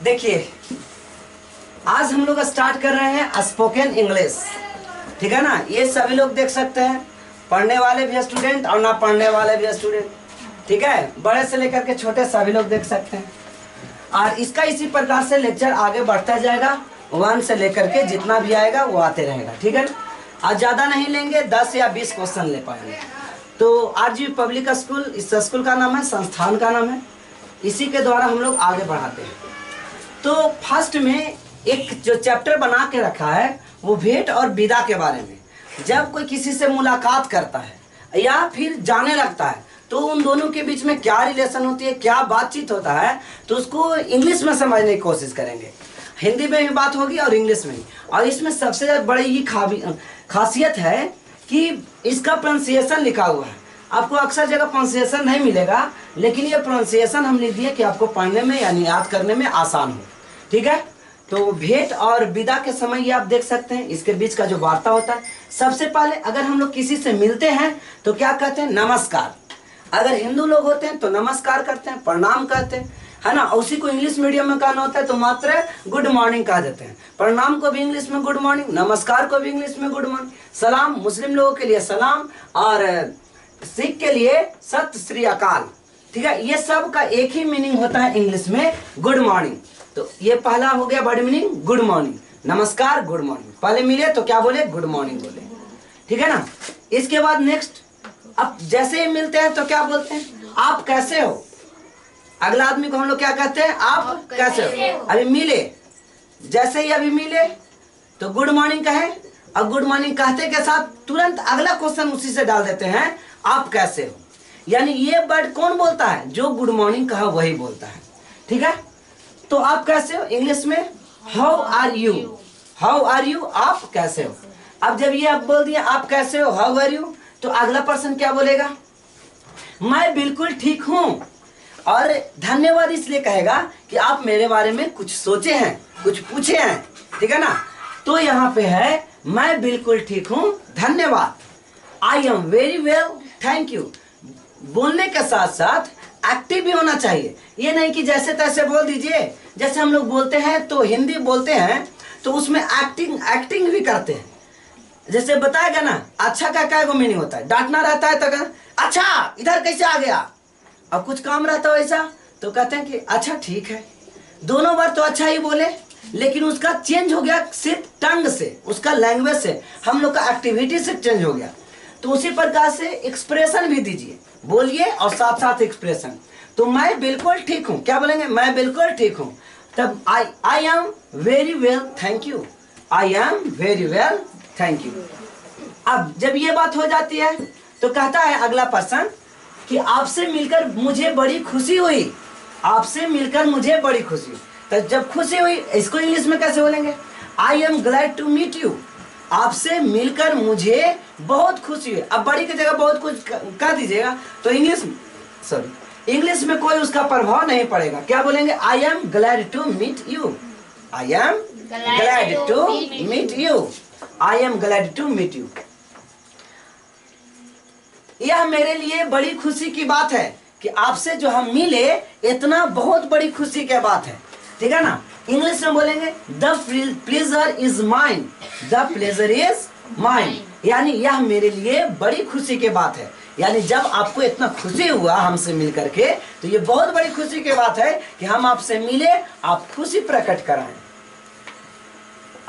देखिए, आज हम लोग स्टार्ट कर रहे हैं स्पोकन इंग्लिश, ठीक है ना। ये सभी लोग देख सकते हैं, पढ़ने वाले भी स्टूडेंट और ना पढ़ने वाले भी स्टूडेंट, ठीक है। बड़े से लेकर के छोटे सभी लोग देख सकते हैं। और इसका इसी प्रकार से लेक्चर आगे बढ़ता जाएगा, 1 से लेकर के जितना भी आएगा वो आते रहेगा, ठीक है ना। आज ज़्यादा नहीं लेंगे, 10 या 20 क्वेश्चन ले पाएंगे। तो आरजी पब्लिक स्कूल, इस स्कूल का नाम है, संस्थान का नाम है, इसी के द्वारा हम लोग आगे बढ़ाते हैं। तो फर्स्ट में एक जो चैप्टर बना के रखा है वो भेंट और विदा के बारे में। जब कोई किसी से मुलाकात करता है या फिर जाने लगता है तो उन दोनों के बीच में क्या रिलेशन होती है, क्या बातचीत होता है, तो उसको इंग्लिश में समझने की कोशिश करेंगे। हिंदी में भी बात होगी और इंग्लिश में भी। और इसमें सबसे बड़ी ये खासियत है कि इसका प्रोनाउंसिएशन लिखा हुआ है। आपको अक्सर जगह प्रोनाउंसिएशन नहीं मिलेगा, लेकिन ये प्रोनाउंसिएशन हम लिख दिए कि आपको पढ़ने में यानी याद करने में आसान हो, ठीक है। तो भेंट और विदा के समय ये आप देख सकते हैं, इसके बीच का जो वार्ता होता है। सबसे पहले अगर हम लोग किसी से मिलते हैं तो क्या कहते हैं, नमस्कार। अगर हिंदू लोग होते हैं तो नमस्कार करते हैं, प्रणाम कहते हैं, है ना। उसी को इंग्लिश मीडियम में कहना होता है तो मात्र गुड मॉर्निंग कह देते हैं। प्रणाम को भी इंग्लिश में गुड मॉर्निंग, नमस्कार को भी इंग्लिश में गुड मॉर्निंग, सलाम मुस्लिम लोगों के लिए सलाम और सिख के लिए सत श्री अकाल, ठीक है। ये सब का एक ही मीनिंग होता है इंग्लिश में, गुड मॉर्निंग। तो ये पहला हो गया वर्ड मीनिंग, गुड मॉर्निंग, नमस्कार, गुड मॉर्निंग। पहले मिले तो क्या बोले, गुड मॉर्निंग बोले, ठीक है ना। इसके बाद नेक्स्ट, अब जैसे ही मिलते हैं तो क्या बोलते हैं, आप कैसे हो। अगला आदमी को हम लोग क्या कहते हैं, आप कैसे हो। अभी मिले, जैसे ही अभी मिले तो गुड मॉर्निंग कहे, और गुड मॉर्निंग कहते के साथ तुरंत अगला क्वेश्चन उसी से डाल देते हैं, आप कैसे हो। यानी ये वर्ड कौन बोलता है, जो गुड मॉर्निंग कहा वही बोलता है, ठीक है। तो आप कैसे हो इंग्लिश में how are you, how are you, आप कैसे हो। अब जब ये आप बोल दिया आप कैसे हो, हाउ आर यू, तो अगला पर्सन क्या बोलेगा, मैं बिल्कुल ठीक हूं। और धन्यवाद इसलिए कहेगा कि आप मेरे बारे में कुछ सोचे हैं, कुछ पूछे हैं, ठीक है ना। तो यहाँ पे है मैं बिल्कुल ठीक हूं, धन्यवाद। I am very well, thank you. बोलने के साथ साथ एक्टिव भी होना चाहिए। ये नहीं कि जैसे तैसे बोल दीजिए। जैसे हम लोग बोलते हैं तो हिंदी बोलते हैं तो उसमें एक्टिंग भी करते हैं। जैसे बताएगा ना, अच्छा का क्या मीनिंग होता है, डांटना रहता है तो अच्छा इधर कैसे आ गया। अब कुछ काम रहता है वैसा तो कहते हैं कि अच्छा ठीक है। दोनों बार तो अच्छा ही बोले, लेकिन उसका चेंज हो गया सिर्फ टंग से, उसका लैंग्वेज से, हम लोग का एक्टिविटी से चेंज हो गया। तो उसी प्रकार से एक्सप्रेशन भी दीजिए, बोलिए और साथ साथ एक्सप्रेशन। तो मैं बिल्कुल ठीक हूँ, क्या बोलेंगे, मैं बिल्कुल ठीक हूँ। तब I am very well, thank you, I am very well, thank you. अब जब ये बात हो जाती है तो कहता है अगला पर्सन कि आपसे मिलकर मुझे बड़ी खुशी हुई, आपसे मिलकर मुझे बड़ी खुशी। तो जब खुशी हुई इसको इंग्लिश में कैसे बोलेंगे, I am glad to meet you, आपसे मिलकर मुझे बहुत खुशी हुई। अब बड़ी की जगह बहुत कुछ कह दीजिएगा तो इंग्लिश में कोई उसका प्रभाव नहीं पड़ेगा। क्या बोलेंगे, I am glad to meet you, I am glad to meet you, I am glad to meet you. यह मेरे लिए बड़ी खुशी की बात है कि आपसे जो हम मिले, इतना बहुत बड़ी खुशी की बात है, ठीक है ना। इंग्लिश में बोलेंगे the pleasure is mine, the pleasure is mine, यानी यह मेरे लिए बड़ी खुशी की बात है। यानी जब आपको इतना खुशी हुआ हमसे मिल करके तो ये बहुत बड़ी खुशी की बात है कि हम आपसे मिले, आप खुशी प्रकट कराएं।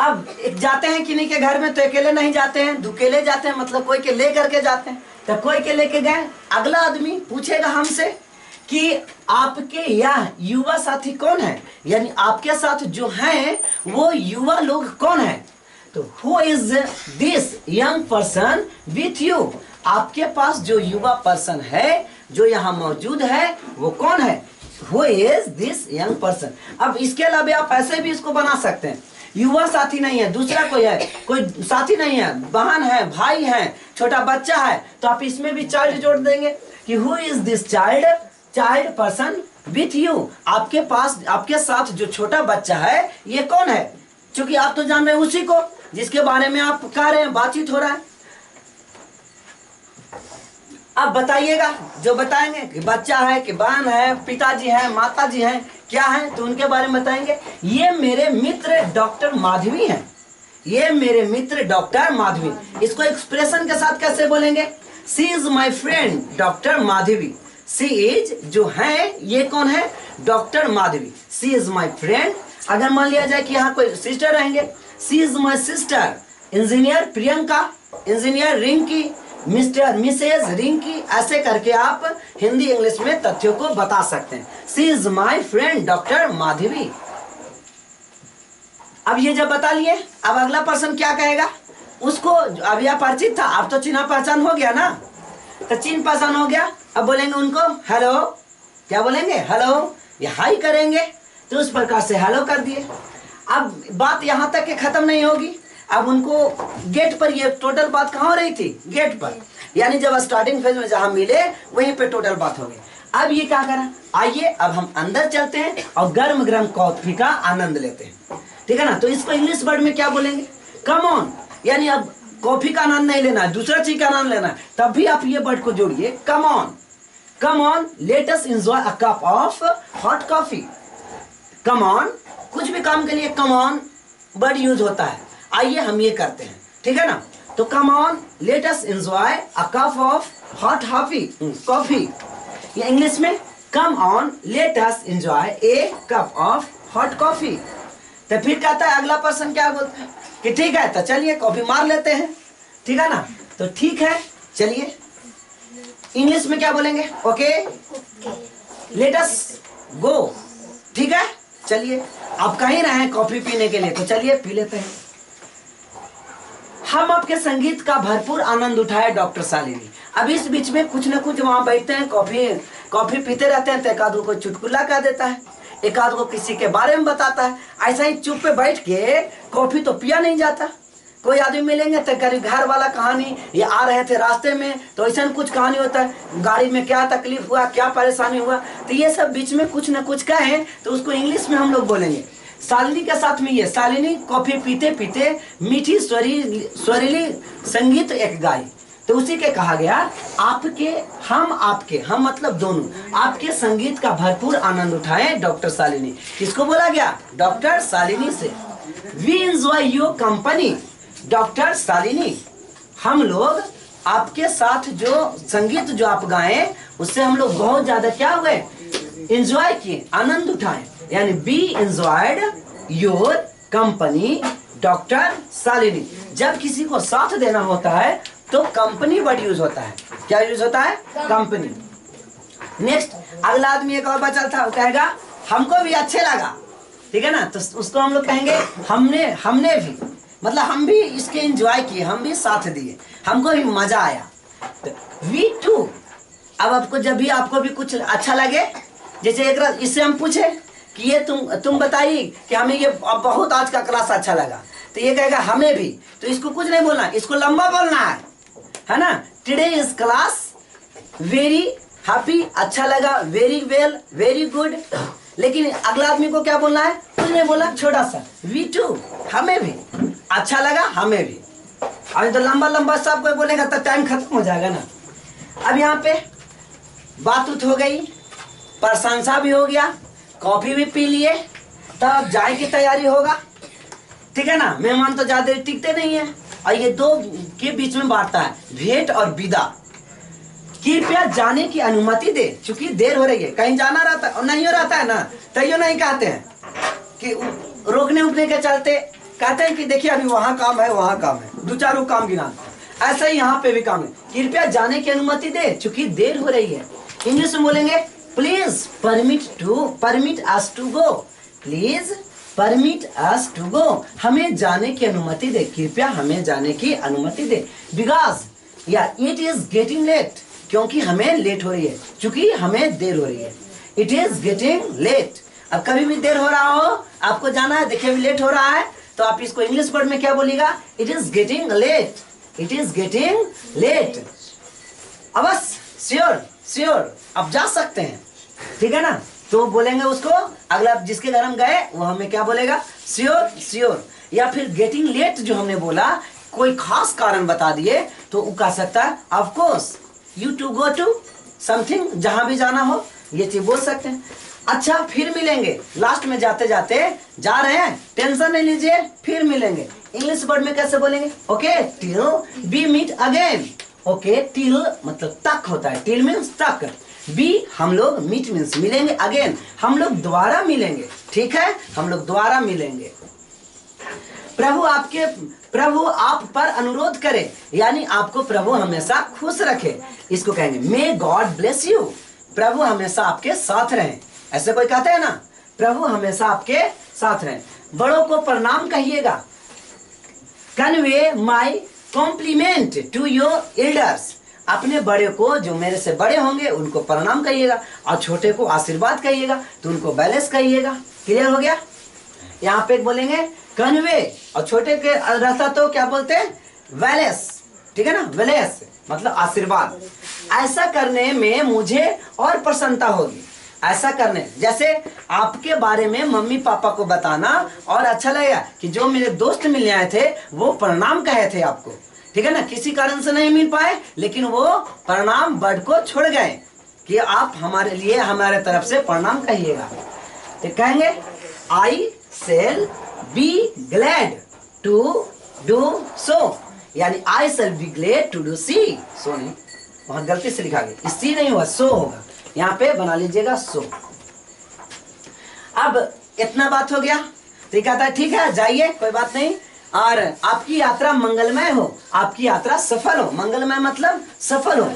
अब जाते हैं किन्हीं के घर में तो अकेले नहीं जाते हैं, दुकेले जाते हैं, मतलब कोई के ले करके जाते हैं। तो कोई के लेके गए, अगला आदमी पूछेगा हमसे कि आपके यह युवा साथी कौन है, यानी आपके साथ जो हैं वो युवा लोग कौन है। तो who is this young person with you, आपके पास जो युवा पर्सन है जो यहाँ मौजूद है वो कौन है, who is this young person. अब इसके अलावा आप ऐसे भी इसको बना सकते हैं, युवा साथी नहीं है, दूसरा कोई है, कोई साथी नहीं है, बहन है, भाई है, छोटा बच्चा है, तो आप इसमें भी चाइल्ड जोड़ देंगे कि who is this child person with you, आपके पास आपके साथ जो छोटा बच्चा है ये कौन है। क्योंकि आप तो जान रहे हैं उसी को जिसके बारे में आप कह रहे हैं, बातचीत हो रहा है। अब बताइएगा, जो बताएंगे कि बच्चा है कि बहन है, पिताजी है, माताजी हैं, क्या है, तो उनके बारे में बताएंगे। ये मेरे मित्र डॉक्टर माधवी हैं, ये मेरे मित्र डॉक्टर माधवी। इसको एक्सप्रेशन के साथ कैसे बोलेंगे? She is my friend doctor Madhavi. She is जो है ये कौन है? Doctor Madhavi. She is my friend. अगर मान लिया जाए कि यहाँ कोई सिस्टर रहेंगे, she is my sister engineer Priyanka, engineer Rinki, mister missus Rinki, ऐसे करके आप हिंदी इंग्लिश में तथ्यों को बता सकते हैं। She is my friend doctor Madhavi. अब ये जब बता लिए, अब अगला पर्सन क्या कहेगा? उसको अब यह परिचित था, अब तो चिन्ह पहचान हो गया ना, तो चिन्ह पहचान हो गया। अब बोलेंगे उनको हेलो, क्या बोलेंगे? हेलो, या हाई करेंगे, तो उस प्रकार से हेलो कर दिए। अब बात यहाँ तक के खत्म नहीं होगी। अब उनको गेट पर, ये टोटल बात कहाँ हो रही थी? गेट पर, यानी जब स्टार्टिंग फेज में जहां मिले वहीं पे टोटल बात हो गई। अब ये क्या करा? आइए अब हम अंदर चलते हैं और गर्म गर्म कॉफी का आनंद लेते हैं, ठीक है ना। तो इसको इंग्लिश वर्ड में क्या बोलेंगे? Come on. यानी अब कॉफी का आनंद नहीं लेना है, दूसरा चीज का आनंद लेना है, तब भी आप ये वर्ड को जोड़िए, come on. Come on, let us enjoy a cup of hot coffee. Come on, कुछ भी काम के लिए कम ऑन वर्ड यूज होता है। आइए हम ये करते हैं, ठीक है ना। तो come on, let us enjoy a cup of hot coffee. ये इंग्लिश में come on, let us enjoy A cup of hot coffee. तो फिर कहता है अगला पर्सन क्या बोलता है कि ठीक है तो चलिए कॉफी मार लेते हैं, ठीक है ना। तो ठीक है चलिए, इंग्लिश में क्या बोलेंगे? ओके, लेट अस गो। ठीक है, चलिए आप कहीं रहे कॉफी पीने के लिए, तो चलिए पी लेते हैं। हम आपके संगीत का भरपूर आनंद उठाए डॉक्टर शालिनी। अब इस बीच में कुछ ना कुछ वहां बैठते हैं, कॉफी पीते रहते हैं, तो एक आध को चुटकुला कह देता है, एक आध को किसी के बारे में बताता है। ऐसा ही चुप पे बैठ के कॉफी तो पिया नहीं जाता। कोई आदमी मिलेंगे तो करीब घर वाला कहानी, ये आ रहे थे रास्ते में तो ऐसा कुछ कहानी होता है, गाड़ी में क्या तकलीफ हुआ, क्या परेशानी हुआ, तो ये सब बीच में कुछ ना कुछ कहें तो उसको इंग्लिश में हम लोग बोलेंगे। शालिनी के साथ में ये शालिनी कॉफी पीते पीते मीठी स्वरीली संगीत एक गाई, तो उसी के कहा गया आपके हम मतलब दोनों आपके संगीत का भरपूर आनंद उठाए डॉक्टर शालिनी। किसको बोला गया? डॉक्टर शालिनी से। We enjoy your company doctor Shalini. हम लोग आपके साथ जो संगीत जो आप गाए उससे हम लोग बहुत ज्यादा क्या हुए? एंजॉय किए, आनंद उठाए। यानी we enjoyed your company doctor Shalini. जब किसी को साथ देना होता है तो कंपनी वर्ड यूज होता है। क्या यूज होता है? कंपनी। नेक्स्ट अगला आदमी एक और बचा था, वो कहेगा हमको भी अच्छे लगा, ठीक है ना। तो उसको हम लोग कहेंगे हमने भी, मतलब हम भी इसके एंजॉय किए, हम भी साथ दिए, हमको भी मजा आया। तो वी टू। अब आपको जब भी आपको भी कुछ अच्छा लगे, जैसे एक इससे हम पूछे कि ये तुम बताइए कि हमें ये बहुत आज का क्लास अच्छा लगा, तो ये कहेगा हमें भी। तो इसको कुछ नहीं बोलना, इसको लंबा बोलना है ना। Today is class very happy, अच्छा लगा, वेरी वेल, वेरी गुड। लेकिन अगला आदमी को क्या बोलना है? कुछ नहीं बोला, छोटा सा वी टू, हमें भी अच्छा लगा, हमें भी। अभी तो लंबा सब कोई बोलेगा तो टाइम खत्म हो जाएगा ना। अब यहाँ पे बात उत हो गई, प्रशंसा भी हो गया, कॉफी भी पी लिए, तब जाए की तैयारी होगा, ठीक है ना। मेहमान तो ज्यादा टिकते नहीं है, और ये दो के बीच में बांटता है, भेंट और विदा। कृपया जाने की अनुमति दे, चूंकि देर हो रही है, कहीं जाना रहता है और नहीं हो रहता है ना, तैयो नहीं कहते हैं कि रोकने उकने के चलते कहते हैं कि देखिए अभी वहां काम है, वहां काम है, दो चारों काम गिना। ऐसा ही यहाँ पे भी काम है, कृपया जाने की अनुमति दे चूंकि देर हो रही है। इंग्लिश में बोलेंगे please permit us to go. Please permit us to go, हमें जाने की अनुमति दे, कृपया हमें जाने की अनुमति दे। बिकॉज या इट इज गेटिंग लेट, क्योंकि हमें लेट हो रही है, क्योंकि हमें देर हो रही है। It is getting late. अब कभी भी देर हो रहा हो, आपको जाना है, देखिए अभी लेट हो रहा है, तो आप इसको इंग्लिश वर्ड में क्या बोलिएगा? It is getting late, it is getting late. अवश्य, श्योर आप जा सकते हैं, ठीक है ना। तो बोलेंगे उसको, अगला जिसके घर हम गए वो हमें क्या बोलेगा? श्योर। या फिर गेटिंग लेट जो हमने बोला, कोई खास कारण बता दिए तो वो कह सकता है of course, you to go to something, जहां भी जाना हो ये चीज बोल सकते हैं। अच्छा फिर मिलेंगे, लास्ट में जाते जाते जा रहे हैं, टेंशन नहीं लीजिए, फिर मिलेंगे। इंग्लिश वर्ड में कैसे बोलेंगे? Okay till we meet again. Okay till मतलब तक होता है, टिल मीन्स तक, बी हम लोग, मीट मीन्स मिलेंगे, अगेन हम लोग दोबारा मिलेंगे। ठीक है, हम लोग दोबारा मिलेंगे। प्रभु आप पर अनुरोध करे, यानी आपको प्रभु हमेशा खुश रखे, इसको कहेंगे मे गॉड ब्लेस यू। प्रभु हमेशा आपके साथ रहे, ऐसे कोई कहते हैं ना, प्रभु हमेशा आपके साथ रहे। बड़ों को प्रणाम कहिएगा, convey my compliment to your elders. अपने बड़े को, जो मेरे से बड़े होंगे उनको प्रणाम कहिएगा, और छोटे को आशीर्वाद कहिएगा, तो उनको बैलेंस कहिएगा। क्लियर हो गया? यहाँ पे बोलेंगे कन्वे, और छोटे के रहता तो क्या बोलते हैं? वैलेस। ठीक है ना, वैलेस मतलब आशीर्वाद। ऐसा करने में मुझे और प्रसन्नता होगी। ऐसा करने, जैसे आपके बारे में मम्मी पापा को बताना और अच्छा लगेगा कि जो मेरे दोस्त मिलने आए थे वो प्रणाम कहे थे आपको। ठीक है ना, किसी कारण से नहीं मिल पाए, लेकिन वो प्रणाम वर्ड को छोड़ गए कि आप हमारे लिए, हमारे तरफ से प्रणाम कहिएगा। तो कहेंगे I shall be glad to do so, यानी I shall be glad to do see. So नहीं, वहां गलती से लिखा गया, सी नहीं हुआ, सो होगा, यहाँ पे बना लीजिएगा सो। अब इतना बात हो गया, तो ये कहता है ठीक है जाइए, कोई बात नहीं, और आपकी यात्रा मंगलमय हो, आपकी यात्रा सफल हो। मंगलमय मतलब सफल हो।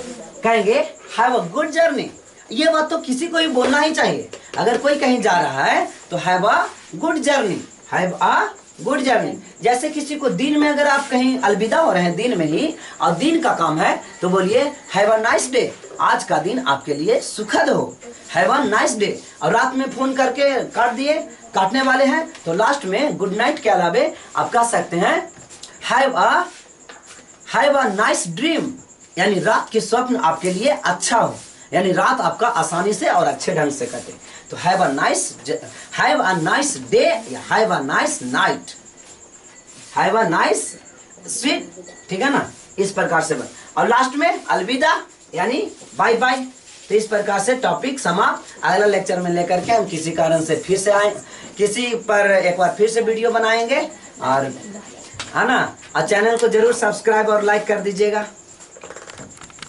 कहेंगे हैव अ गुड जर्नी। ये बात तो किसी को ही बोलना ही चाहिए, अगर कोई कहीं जा रहा है तो have a good journey, have a good journey. जैसे किसी को दिन में अगर आप कहीं अलविदा हो रहे हैं दिन में ही, और दिन का काम है, तो बोलिए हैव अ नाइस डे, आज का दिन आपके लिए सुखद हो, हैव अ नाइस डे। और रात में फोन करके काट दिए, काटने वाले हैं, तो लास्ट में गुड नाइट के अलावे आप कह सकते हैं हैव अ नाइस ड्रीम, यानी रात के स्वप्न आपके लिए अच्छा हो, यानी रात आपका आसानी से और अच्छे ढंग से कटे। तो हैव अ नाइस डे या have a nice night, have a nice sweet. ठीक है ना, इस प्रकार से बन। और लास्ट में अलविदा यानी बाय बाय। तो इस प्रकार से टॉपिक समाप्त। अगला लेक्चर में लेकर के हम किसी कारण से फिर से आए, किसी पर एक बार फिर से वीडियो बनाएंगे, और है ना, और चैनल को जरूर सब्सक्राइब और लाइक कर दीजिएगा।